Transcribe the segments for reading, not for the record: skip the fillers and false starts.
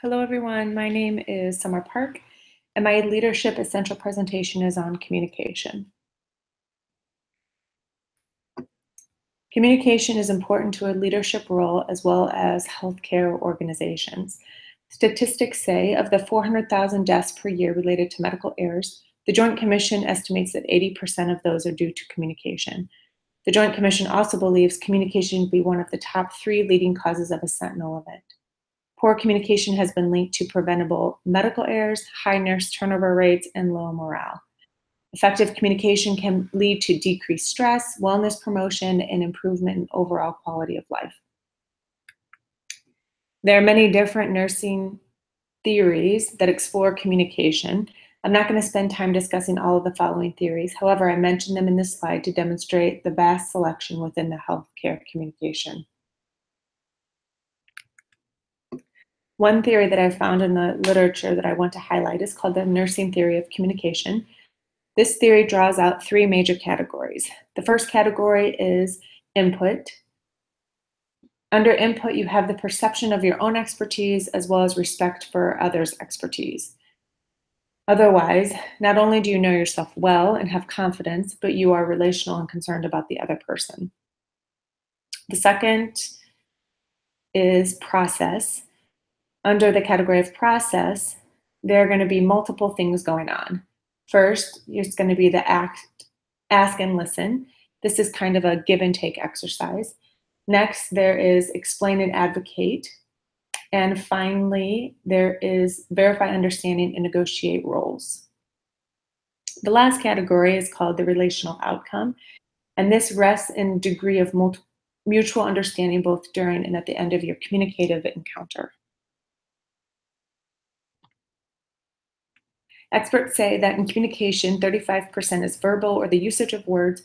Hello, everyone. My name is Summer Park, and my Leadership Essential presentation is on communication. Communication is important to a leadership role as well as healthcare organizations. Statistics say of the 400,000 deaths per year related to medical errors, the Joint Commission estimates that 80% of those are due to communication. The Joint Commission also believes communication to be one of the top 3 leading causes of a sentinel event. Poor communication has been linked to preventable medical errors, high nurse turnover rates, and low morale. Effective communication can lead to decreased stress, wellness promotion, and improvement in overall quality of life. There are many different nursing theories that explore communication. I'm not going to spend time discussing all of the following theories. However, I mentioned them in this slide to demonstrate the vast selection within the healthcare communication. One theory that I found in the literature that I want to highlight is called the nursing theory of communication. This theory draws out 3 major categories. The first category is input. Under input, you have the perception of your own expertise as well as respect for others' expertise. Otherwise, not only do you know yourself well and have confidence, but you are relational and concerned about the other person. The second is process. Under the category of process, there are going to be multiple things going on. First, it's going to be the ask and listen. This is kind of a give and take exercise. Next, there is explain and advocate. And finally, there is verify understanding and negotiate roles. The last category is called the relational outcome. And this rests in degree of mutual understanding both during and at the end of your communicative encounter. Experts say that in communication, 35% is verbal or the usage of words,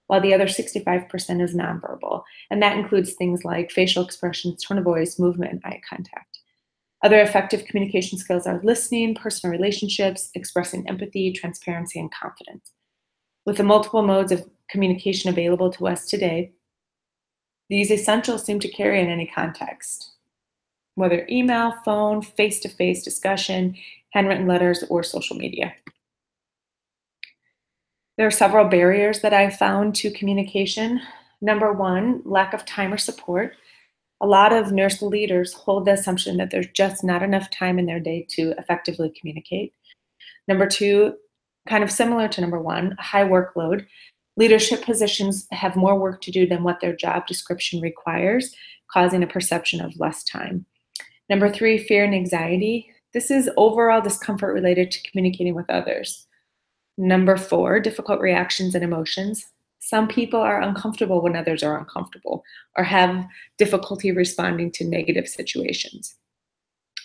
while the other 65% is nonverbal. And that includes things like facial expressions, tone of voice, movement, and eye contact. Other effective communication skills are listening, personal relationships, expressing empathy, transparency, and confidence. With the multiple modes of communication available to us today, these essentials seem to carry in any context, whether email, phone, face-to-face discussion, handwritten letters, or social media. There are several barriers that I've found to communication. Number 1, lack of time or support. A lot of nurse leaders hold the assumption that there's just not enough time in their day to effectively communicate. Number 2, kind of similar to number 1, a high workload. Leadership positions have more work to do than what their job description requires, causing a perception of less time. Number 3, fear and anxiety. This is overall discomfort related to communicating with others. Number 4, difficult reactions and emotions. Some people are uncomfortable when others are uncomfortable or have difficulty responding to negative situations.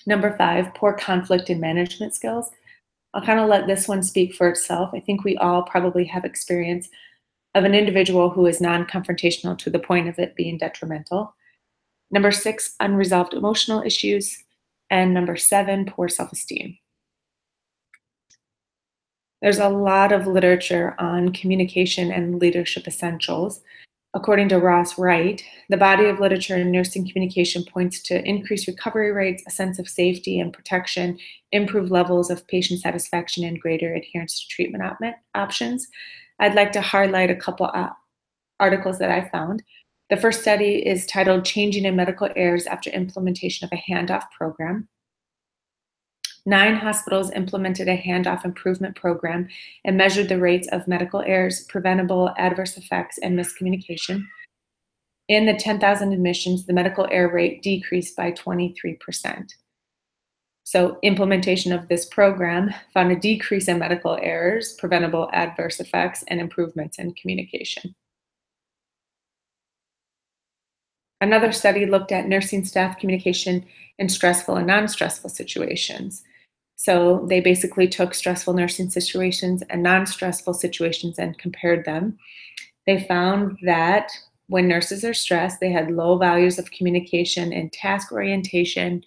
Number 5, poor conflict and management skills. I'll kind of let this one speak for itself. I think we all probably have experience of an individual who is non-confrontational to the point of it being detrimental. Number 6, unresolved emotional issues. And number 7, poor self-esteem. There's a lot of literature on communication and leadership essentials. According to Ross Wright, the body of literature in nursing communication points to increased recovery rates, a sense of safety and protection, improved levels of patient satisfaction, and greater adherence to treatment options. I'd like to highlight a couple articles that I found. The first study is titled Changing in Medical Errors After Implementation of a Handoff Program. 9 hospitals implemented a handoff improvement program and measured the rates of medical errors, preventable adverse effects, and miscommunication. In the 10,000 admissions, the medical error rate decreased by 23%. So implementation of this program found a decrease in medical errors, preventable adverse effects, and improvements in communication. Another study looked at nursing staff communication in stressful and non-stressful situations. So they basically took stressful nursing situations and non-stressful situations and compared them. They found that when nurses are stressed, they had low values of communication in task orientation,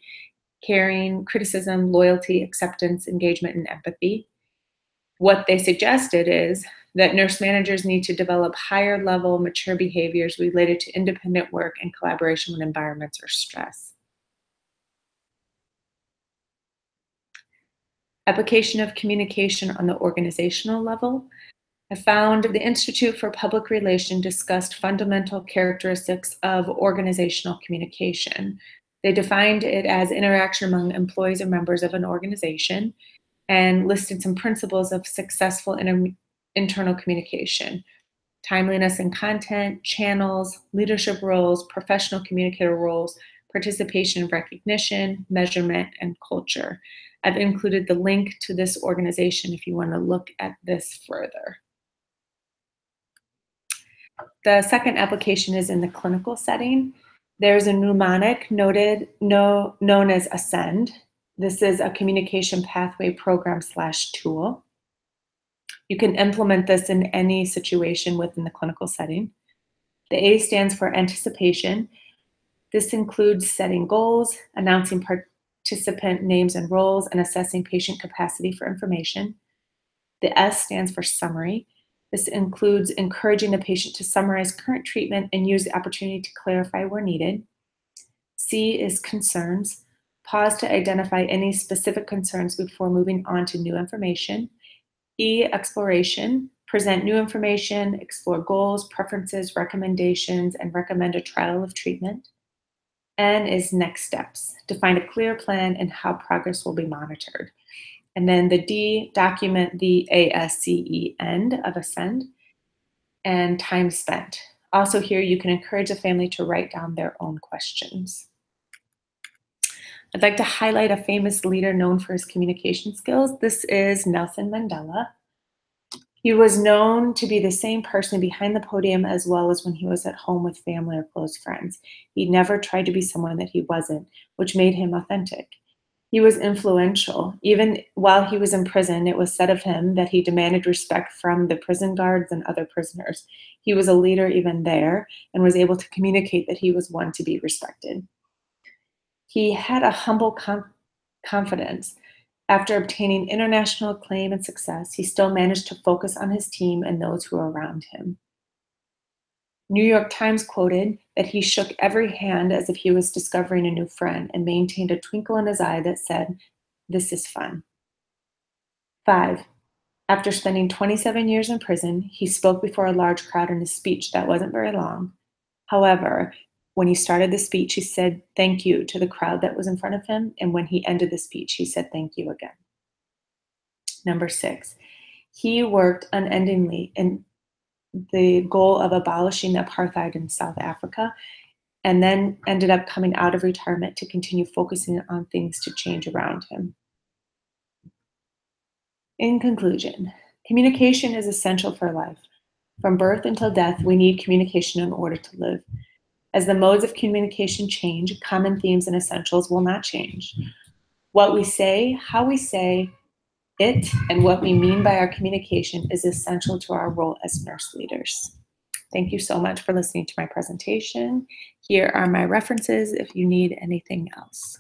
caring, criticism, loyalty, acceptance, engagement, and empathy. What they suggested is that nurse managers need to develop higher level mature behaviors related to independent work and collaboration when environments are stressed. Application of communication on the organizational level. I found the Institute for Public Relations discussed fundamental characteristics of organizational communication. They defined it as interaction among employees or members of an organization and listed some principles of successful internal communication: timeliness and content, channels, leadership roles, professional communicator roles, participation and recognition, measurement, and culture. I've included the link to this organization if you want to look at this further. The second application is in the clinical setting. There's a mnemonic known as ASCEND. This is a communication pathway program/tool. You can implement this in any situation within the clinical setting. The A stands for anticipation. This includes setting goals, announcing participant names and roles, and assessing patient capacity for information. The S stands for summary. This includes encouraging the patient to summarize current treatment and use the opportunity to clarify where needed. C is concerns. Pause to identify any specific concerns before moving on to new information. E, exploration. Present new information, explore goals, preferences, recommendations, and recommend a trial of treatment. N is next steps. Define a clear plan and how progress will be monitored. And then the D, document the ASCE end of ASCEND, and time spent. Also here, you can encourage a family to write down their own questions. I'd like to highlight a famous leader known for his communication skills. This is Nelson Mandela. He was known to be the same person behind the podium as well as when he was at home with family or close friends. He never tried to be someone that he wasn't, which made him authentic. He was influential. Even while he was in prison, it was said of him that he demanded respect from the prison guards and other prisoners. He was a leader even there and was able to communicate that he was one to be respected. He had a humble confidence. After obtaining international acclaim and success, he still managed to focus on his team and those who were around him. New York Times quoted that he shook every hand as if he was discovering a new friend and maintained a twinkle in his eye that said, "This is fun." 5, after spending 27 years in prison, he spoke before a large crowd in a speech that wasn't very long. However, when he started the speech, he said thank you to the crowd that was in front of him, and when he ended the speech, he said thank you again. Number 6, he worked unendingly in the goal of abolishing apartheid in South Africa, and then ended up coming out of retirement to continue focusing on things to change around him. In conclusion, communication is essential for life. From birth until death, we need communication in order to live. As the modes of communication change, common themes and essentials will not change. What we say, how we say it, and what we mean by our communication is essential to our role as nurse leaders. Thank you so much for listening to my presentation. Here are my references if you need anything else.